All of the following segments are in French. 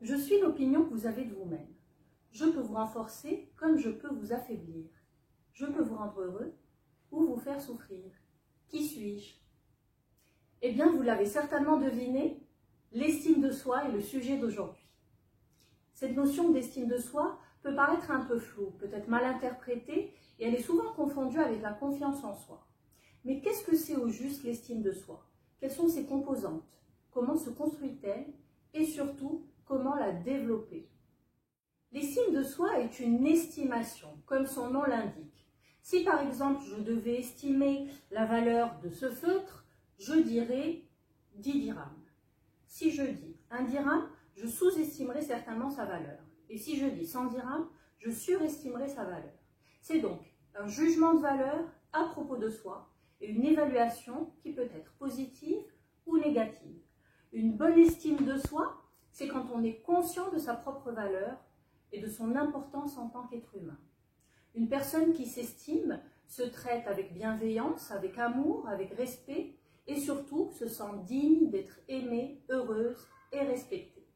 Je suis l'opinion que vous avez de vous-même. Je peux vous renforcer comme je peux vous affaiblir. Je peux vous rendre heureux ou vous faire souffrir. Qui suis-je? Eh bien, vous l'avez certainement deviné, l'estime de soi est le sujet d'aujourd'hui. Cette notion d'estime de soi peut paraître un peu floue, peut être mal interprétée et elle est souvent confondue avec la confiance en soi. Mais qu'est-ce que c'est au juste l'estime de soi? Quelles sont ses composantes? Comment se construit-elle? Et surtout, comment la développer? L'estime de soi est une estimation, comme son nom l'indique. Si par exemple je devais estimer la valeur de ce feutre, je dirais 10 dirhams. Si je dis 1 dirham, je sous-estimerai certainement sa valeur. Et si je dis 100 dirhams, je surestimerai sa valeur. C'est donc un jugement de valeur à propos de soi et une évaluation qui peut être positive ou négative. Une bonne estime de soi, c'est quand on est conscient de sa propre valeur et de son importance en tant qu'être humain. Une personne qui s'estime se traite avec bienveillance, avec amour, avec respect et surtout se sent digne d'être aimée, heureuse et respectée.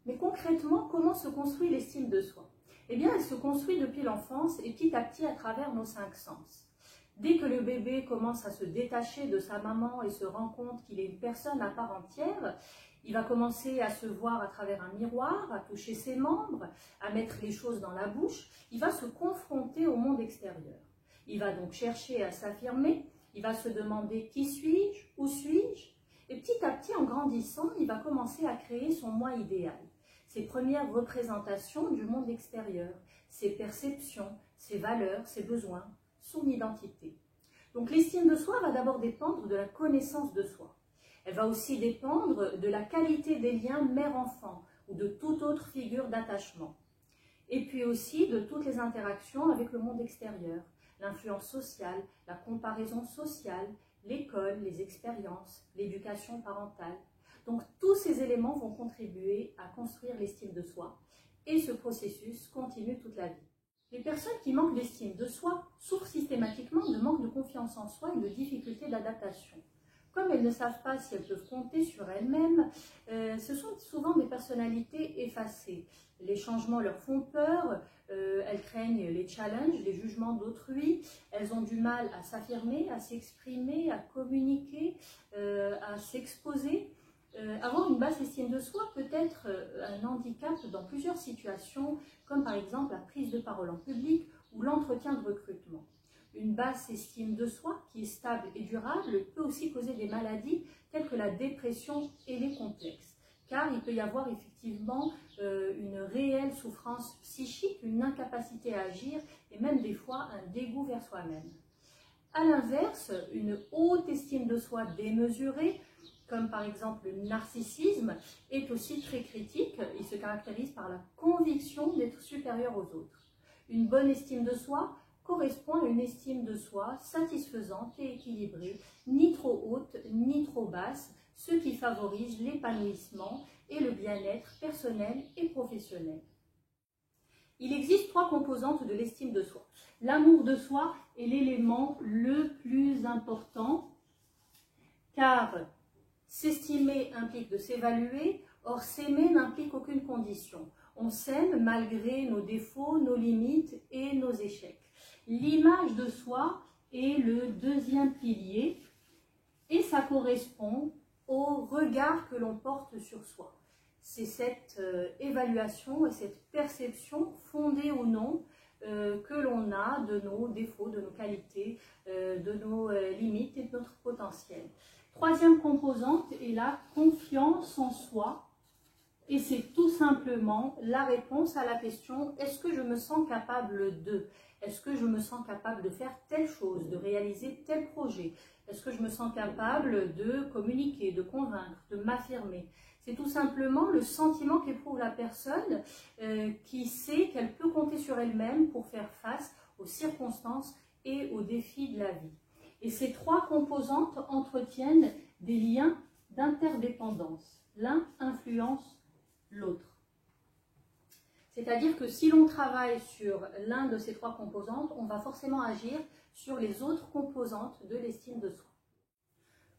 Mais concrètement, comment se construit l'estime de soi? Eh bien, elle se construit depuis l'enfance et petit à petit à travers nos 5 sens. Dès que le bébé commence à se détacher de sa maman et se rend compte qu'il est une personne à part entière, il va commencer à se voir à travers un miroir, à toucher ses membres, à mettre les choses dans la bouche. Il va se confronter au monde extérieur. Il va donc chercher à s'affirmer, il va se demander qui suis-je, où suis-je? Et petit à petit, en grandissant, il va commencer à créer son moi idéal, ses premières représentations du monde extérieur, ses perceptions, ses valeurs, ses besoins, son identité. Donc l'estime de soi va d'abord dépendre de la connaissance de soi. Elle va aussi dépendre de la qualité des liens mère-enfant ou de toute autre figure d'attachement. Et puis aussi de toutes les interactions avec le monde extérieur, l'influence sociale, la comparaison sociale, l'école, les expériences, l'éducation parentale. Donc tous ces éléments vont contribuer à construire l'estime de soi et ce processus continue toute la vie. Les personnes qui manquent d'estime de soi souffrent systématiquement de manque de confiance en soi et de difficultés d'adaptation. Comme elles ne savent pas si elles peuvent compter sur elles-mêmes, ce sont souvent des personnalités effacées. Les changements leur font peur, elles craignent les challenges, les jugements d'autrui, elles ont du mal à s'affirmer, à s'exprimer, à communiquer, à s'exposer. Avoir une basse estime de soi peut être un handicap dans plusieurs situations, comme par exemple la prise de parole en public ou l'entretien de recrutement. Une basse estime de soi, qui est stable et durable, peut aussi causer des maladies telles que la dépression et les complexes, car il peut y avoir effectivement une réelle souffrance psychique, une incapacité à agir et même des fois un dégoût vers soi-même. A l'inverse, une haute estime de soi démesurée, comme par exemple le narcissisme, est aussi très critique. Il se caractérise par la conviction d'être supérieur aux autres. Une bonne estime de soi correspond à une estime de soi satisfaisante et équilibrée, ni trop haute ni trop basse, ce qui favorise l'épanouissement et le bien-être personnel et professionnel. Il existe 3 composantes de l'estime de soi. L'amour de soi est l'élément le plus important, car s'estimer implique de s'évaluer, or s'aimer n'implique aucune condition. On s'aime malgré nos défauts, nos limites et nos échecs. L'image de soi est le 2e pilier et ça correspond au regard que l'on porte sur soi. C'est cette évaluation et cette perception fondée ou non que l'on a de nos défauts, de nos qualités, de nos limites et de notre potentiel. 3e composante est la confiance en soi. Et c'est tout simplement la réponse à la question « Est-ce que je me sens capable de ?» Est-ce que je me sens capable de faire telle chose, de réaliser tel projet? Est-ce que je me sens capable de communiquer, de convaincre, de m'affirmer? C'est tout simplement le sentiment qu'éprouve la personne qui sait qu'elle peut compter sur elle-même pour faire face aux circonstances et aux défis de la vie. Et ces 3 composantes entretiennent des liens d'interdépendance. L'un influence l'autre. C'est-à-dire que si l'on travaille sur l'un de ces 3 composantes, on va forcément agir sur les autres composantes de l'estime de soi.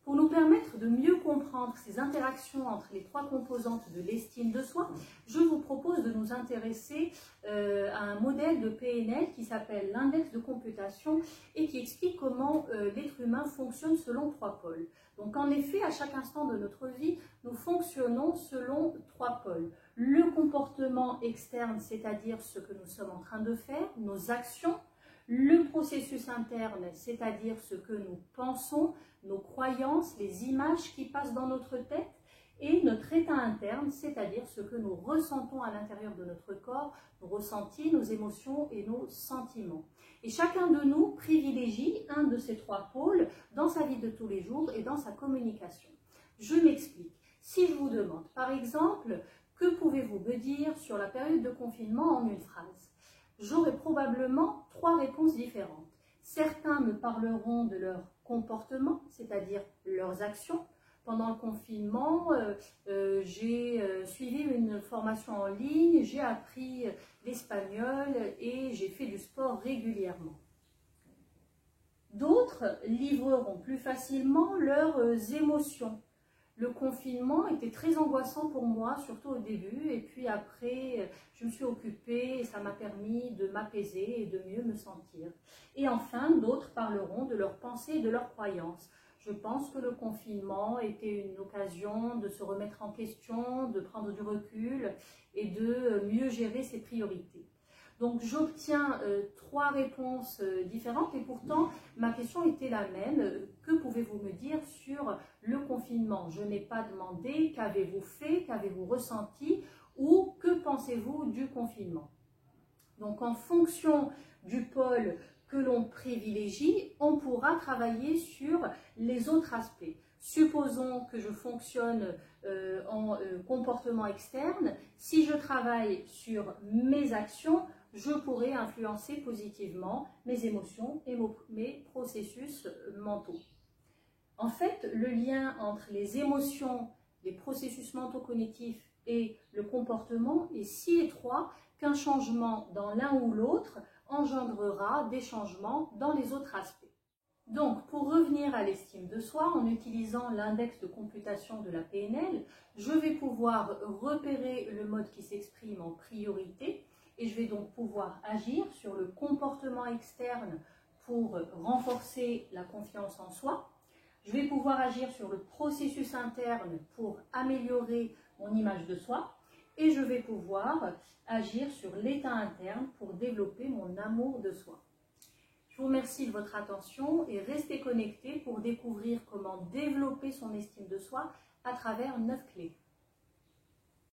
Pour nous permettre de mieux comprendre ces interactions entre les trois composantes de l'estime de soi, je vous propose de nous intéresser à un modèle de PNL qui s'appelle l'index de computation et qui explique comment l'être humain fonctionne selon trois pôles. Donc en effet, à chaque instant de notre vie, nous fonctionnons selon trois pôles. Le comportement externe, c'est-à-dire ce que nous sommes en train de faire, nos actions. Le processus interne, c'est-à-dire ce que nous pensons, nos croyances, les images qui passent dans notre tête, et notre état interne, c'est-à-dire ce que nous ressentons à l'intérieur de notre corps, nos ressentis, nos émotions et nos sentiments. Et chacun de nous privilégie un de ces trois pôles dans sa vie de tous les jours et dans sa communication. Je m'explique. Si je vous demande, par exemple, que pouvez-vous me dire sur la période de confinement en une phrase ? J'aurai probablement trois réponses différentes. Certains me parleront de leur comportement, c'est-à-dire leurs actions. Pendant le confinement, j'ai suivi une formation en ligne, j'ai appris l'espagnol et j'ai fait du sport régulièrement. D'autres livreront plus facilement leurs émotions. Le confinement était très angoissant pour moi, surtout au début, et puis après, je me suis occupée et ça m'a permis de m'apaiser et de mieux me sentir. Et enfin, d'autres parleront de leurs pensées et de leurs croyances. Je pense que le confinement était une occasion de se remettre en question, de prendre du recul et de mieux gérer ses priorités. Donc j'obtiens trois réponses différentes et pourtant ma question était la même. Que pouvez-vous me dire sur le confinement? Je n'ai pas demandé qu'avez-vous fait, qu'avez-vous ressenti ou que pensez-vous du confinement? Donc en fonction du pôle que l'on privilégie, on pourra travailler sur les autres aspects. Supposons que je fonctionne en comportement externe. Si je travaille sur mes actions, je pourrai influencer positivement mes émotions et mes processus mentaux. En fait, le lien entre les émotions, les processus mentaux cognitifs et le comportement est si étroit qu'un changement dans l'un ou l'autre engendrera des changements dans les autres aspects. Donc, pour revenir à l'estime de soi, en utilisant l'index de computation de la PNL, je vais pouvoir repérer le mode qui s'exprime en priorité et je vais donc pouvoir agir sur le comportement externe pour renforcer la confiance en soi. Je vais pouvoir agir sur le processus interne pour améliorer mon image de soi et je vais pouvoir agir sur l'état interne pour développer mon amour de soi. Je vous remercie de votre attention et restez connectés pour découvrir comment développer son estime de soi à travers 9 clés.